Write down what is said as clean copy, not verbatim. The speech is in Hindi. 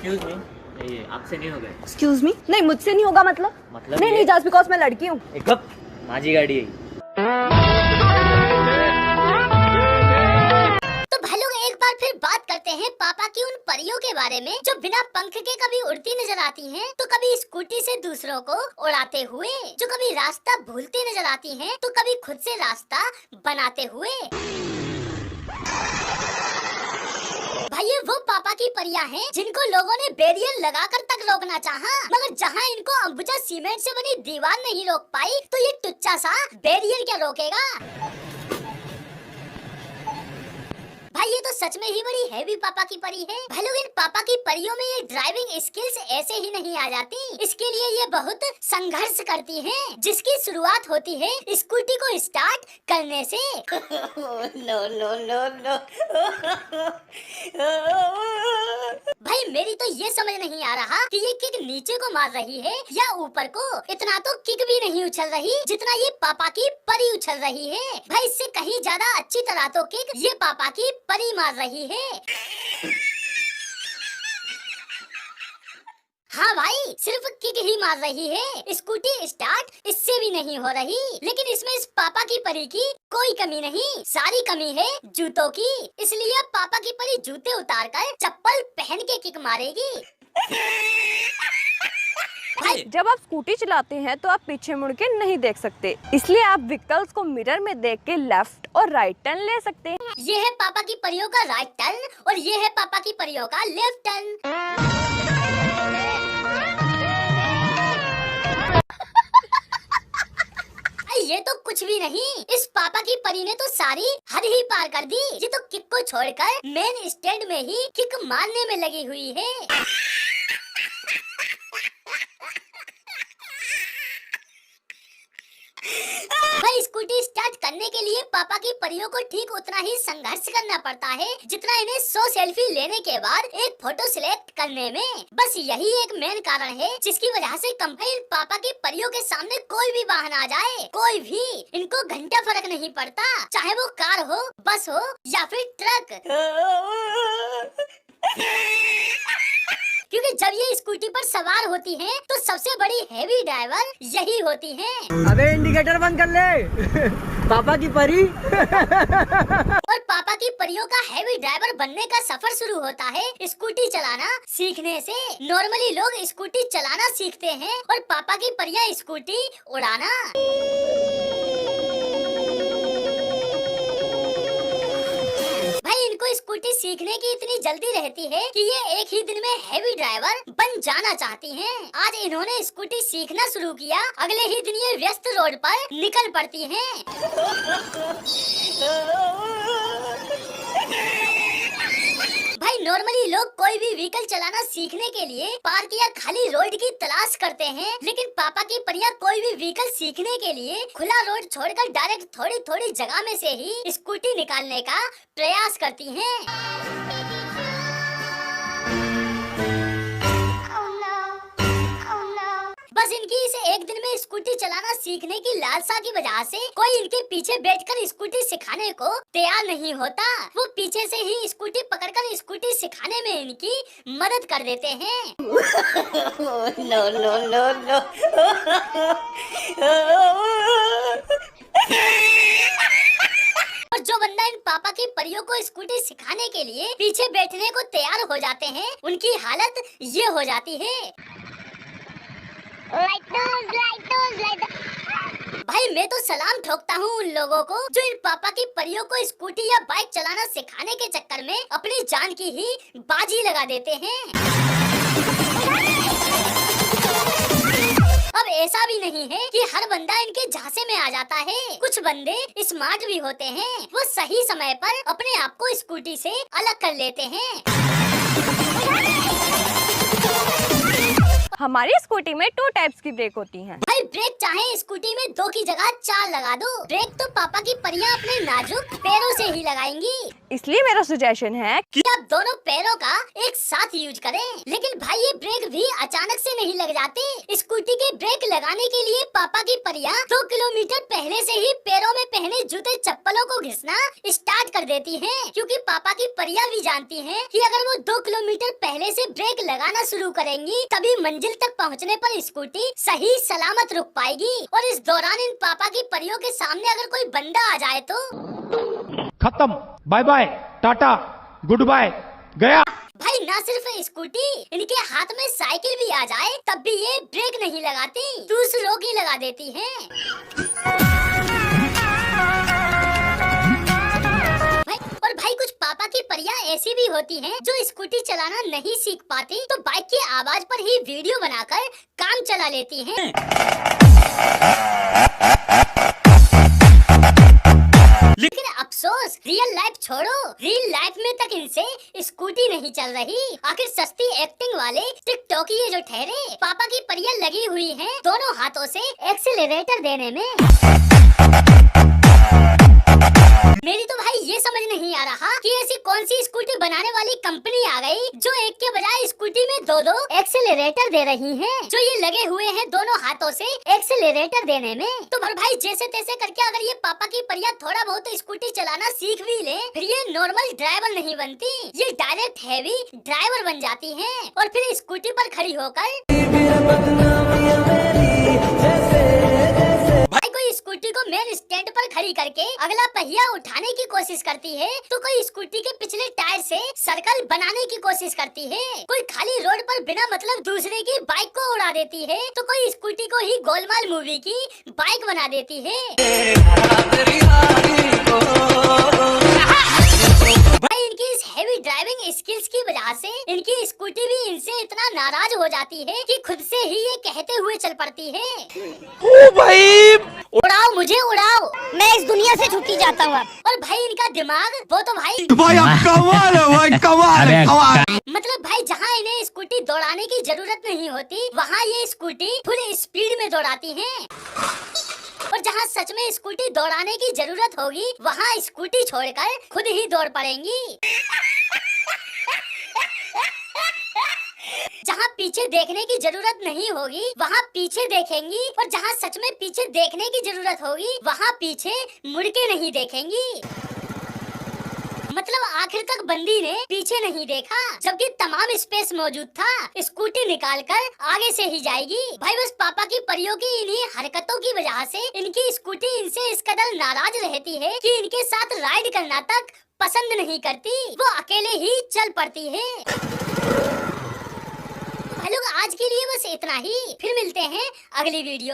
एक्सक्यूज मी, ये आपसे नहीं होगा। एक्सक्यूज मी, नहीं मुझसे नहीं होगा मतलब नहीं नहीं, जस्ट बिकॉज मैं लड़की हूँ। एक कप माझी गाड़ी है। तो भाई लोग एक बार फिर बात करते हैं पापा की उन परियों के बारे में जो बिना पंख के कभी उड़ती नजर आती हैं, तो कभी स्कूटी से दूसरों को उड़ाते हुए, जो कभी रास्ता भूलती नजर आती हैं, तो कभी खुद से रास्ता बनाते हुए। भाई ये वो पापा की परियां हैं जिनको लोगों ने बैरियर लगाकर तक रोकना चाहा, मगर जहां इनको अंबुजा सीमेंट से बनी दीवार नहीं रोक पाई, तो ये टुच्चा सा बैरियर क्या रोकेगा। भाई ये तो सच में ही बड़ी हैवी पापा की परी है। भाई लोग इन पापा की परियों में ये ड्राइविंग स्किल्स ऐसे ही नहीं आ जाती, इसके लिए ये बहुत संघर्ष करती हैं, जिसकी शुरुआत होती है स्कूटी को स्टार्ट करने से। No no no no. भाई मेरी तो ये समझ नहीं आ रहा कि ये किक नीचे को मार रही है या ऊपर को। इतना तो किक भी नहीं उछल रही जितना ये पापा की परी उछल रही है। भाई इससे कहीं ज्यादा अच्छी तरह तो किक ये पापा की परी मार रही है। हाँ भाई सिर्फ किक ही मार रही है, स्कूटी स्टार्ट इससे भी नहीं हो रही। लेकिन इसमें इस पापा की परी की कोई कमी नहीं, सारी कमी है जूतों की। इसलिए पापा की परी जूते उतारकर चप्पल पहन के किक मारेगी। जब आप स्कूटी चलाते हैं तो आप पीछे मुड़ के नहीं देख सकते, इसलिए आप व्हीकल्स को मिरर में देख के लेफ्ट और राइट टर्न ले सकते हैं। ये है पापा की परियों का राइट टर्न और ये है पापा की परियों का लेफ्ट टर्न। ये तो कुछ भी नहीं, इस पापा की परी ने तो सारी हद ही पार कर दी। ये तो किक को छोड़कर मेन स्टैंड में ही किक मारने में लगी हुई है। भाई स्कूटी स्टार्ट करने के लिए पापा की परियों को ठीक उतना ही संघर्ष करना पड़ता है जितना इन्हें 100 सेल्फी लेने के बाद एक फोटो सिलेक्ट करने में। बस यही एक मेन कारण है जिसकी वजह से कंपनी पापा की परियों के सामने कोई भी वाहन आ जाए, कोई भी, इनको घंटा फर्क नहीं पड़ता, चाहे वो कार हो, बस हो या फिर ट्रक। क्योंकि जब ये स्कूटी पर सवार होती हैं, तो सबसे बड़ी हैवी ड्राइवर यही होती हैं। अबे इंडिकेटर बंद कर ले। पापा की परी। और पापा की परियों का हैवी ड्राइवर बनने का सफर शुरू होता है स्कूटी चलाना सीखने से। नॉर्मली लोग स्कूटी चलाना सीखते हैं और पापा की परियां स्कूटी उड़ाना। स्कूटी सीखने की इतनी जल्दी रहती है कि ये एक ही दिन में हैवी ड्राइवर बन जाना चाहती हैं। आज इन्होंने स्कूटी सीखना शुरू किया, अगले ही दिन ये व्यस्त रोड पर निकल पड़ती हैं। भाई नॉर्मली लोग कोई भी व्हीकल चलाना सीखने के लिए पार्क या खाली रोड की तलाश करते हैं, लेकिन पापा की परियां कोई भी व्हीकल सीखने के लिए खुला रोड छोड़कर डायरेक्ट थोड़ी थोड़ी जगह में से ही स्कूटी निकालने का प्रयास करती हैं। बस इनकी इस एक दिन में स्कूटी चलाना सीखने की लालसा की वजह से कोई इनके पीछे बैठकर स्कूटी सिखाने को तैयार नहीं होता। वो पीछे से ही स्कूटी पकड़कर स्कूटी सिखाने में इनकी मदद कर देते हैं। No no no no. और जो बंदा इन पापा की परियों को स्कूटी सिखाने के लिए पीछे बैठने को तैयार हो जाते हैं, उनकी हालत ये हो जाती है। भाई मैं तो सलाम ठोकता हूँ उन लोगों को जो इन पापा की परियों को स्कूटी या बाइक चलाना सिखाने के चक्कर में अपनी जान की ही बाजी लगा देते हैं। अब ऐसा भी नहीं है कि हर बंदा इनके झांसे में आ जाता है। कुछ बंदे स्मार्ट भी होते हैं, वो सही समय पर अपने आप को स्कूटी से अलग कर लेते हैं। हमारी स्कूटी में 2 टाइप्स की ब्रेक होती हैं। भाई ब्रेक चाहे स्कूटी में 2 की जगह 4 लगा दो। ब्रेक तो पापा की परियां अपने नाजुक पैरों से ही लगाएंगी, इसलिए मेरा सजेशन है कि आप दोनों पैरों का एक साथ यूज करें। लेकिन भाई ये ब्रेक भी अचानक से नहीं लग जाते। स्कूटी के ब्रेक लगाने के लिए पापा की परियां 2 किलोमीटर पहले से ही पैरों में पहने जूते चप्पलों को घिसना स्टार्ट कर देती हैं, क्योंकि पापा की परियां भी जानती हैं कि अगर वो 2 किलोमीटर पहले से ब्रेक लगाना शुरू करेंगी तभी मंजिल तक पहुंचने पर स्कूटी सही सलामत रुक पाएगी। और इस दौरान इन पापा की परियों के सामने अगर कोई बंदा आ जाए तो खत्म, bye bye, tata, good bye, गया। भाई ना सिर्फ स्कूटी, इनके हाथ में साइकिल भी आ जाए तब भी ये ब्रेक नहीं लगाती, दूसरों की लगा देती हैं। और भाई कुछ पापा की परियां ऐसी भी होती हैं जो स्कूटी चलाना नहीं सीख पाती तो बाइक की आवाज पर ही वीडियो बनाकर काम चला लेती हैं। लेकिन अफसोस, रियल लाइफ छोड़ो, रियल लाइफ में तक इनसे स्कूटी नहीं चल रही। आखिर सस्ती एक्टिंग वाले टिकटॉक ये जो ठहरे, पापा की परियां लगी हुई हैं दोनों हाथों से एक्सीलरेटर देने में। मेरी तो भाई ये समझ नहीं आ रहा कि ऐसी कौन सी स्कूटी बनाने वाली कंपनी आ गई जो एक के बजाय स्कूटी में 2-2 एक्सीलरेटर दे रही हैं, जो ये लगे हुए हैं दोनों हाथों से एक्सीलरेटर देने में। तो भाई जैसे तैसे करके अगर ये पापा की परियां थोड़ा बहुत स्कूटी चलाना सीख भी ले, फिर ये नॉर्मल ड्राइवर नहीं बनती, ये डायरेक्ट हैवी ड्राइवर बन जाती हैं। और फिर स्कूटी पर खड़ी होकर स्कूटी को मेन स्टैंड पर खड़ी करके अगला पहिया उठाने की कोशिश करती है, तो कोई स्कूटी के पिछले टायर से सर्कल बनाने की कोशिश करती है, कोई खाली रोड पर बिना मतलब दूसरे की बाइक को उड़ा देती है, तो कोई स्कूटी को ही गोलमाल मूवी की बाइक बना देती है। भाई इनकी इस हेवी ड्राइविंग स्किल्स की वजह से इनकी स्कूटी भी इनसे इतना नाराज हो जाती है कि खुद से ही ये कहते हुए चल पड़ती है, ओ भाई, उड़ाओ मुझे उड़ाओ, मैं इस दुनिया से छुट्टी जाता हूँ। और भाई इनका दिमाग वो तो भाई कमाल है भाई, कमाल है, कमाल। मतलब भाई जहाँ इन्हें स्कूटी दौड़ाने की जरूरत नहीं होती वहाँ ये स्कूटी फुल स्पीड में दौड़ाती हैं। और जहाँ सच में स्कूटी दौड़ाने की जरूरत होगी वहाँ स्कूटी छोड़कर खुद ही दौड़ पड़ेंगी। जहाँ पीछे देखने की जरूरत नहीं होगी वहाँ पीछे देखेंगी, और जहाँ सच में पीछे देखने की जरूरत होगी वहाँ पीछे मुड़ के नहीं देखेंगी। मतलब आखिर तक बंदी ने पीछे नहीं देखा, जबकि तमाम स्पेस मौजूद था, स्कूटी निकालकर आगे से ही जाएगी। भाई बस पापा की परियों की इन्हीं हरकतों की वजह से इनकी स्कूटी इनसे इस कदर नाराज रहती है कि इनके साथ राइड करना तक पसंद नहीं करती, वो अकेले ही चल पड़ती है। भाई लोग आज के लिए बस इतना ही, फिर मिलते हैं अगली वीडियो।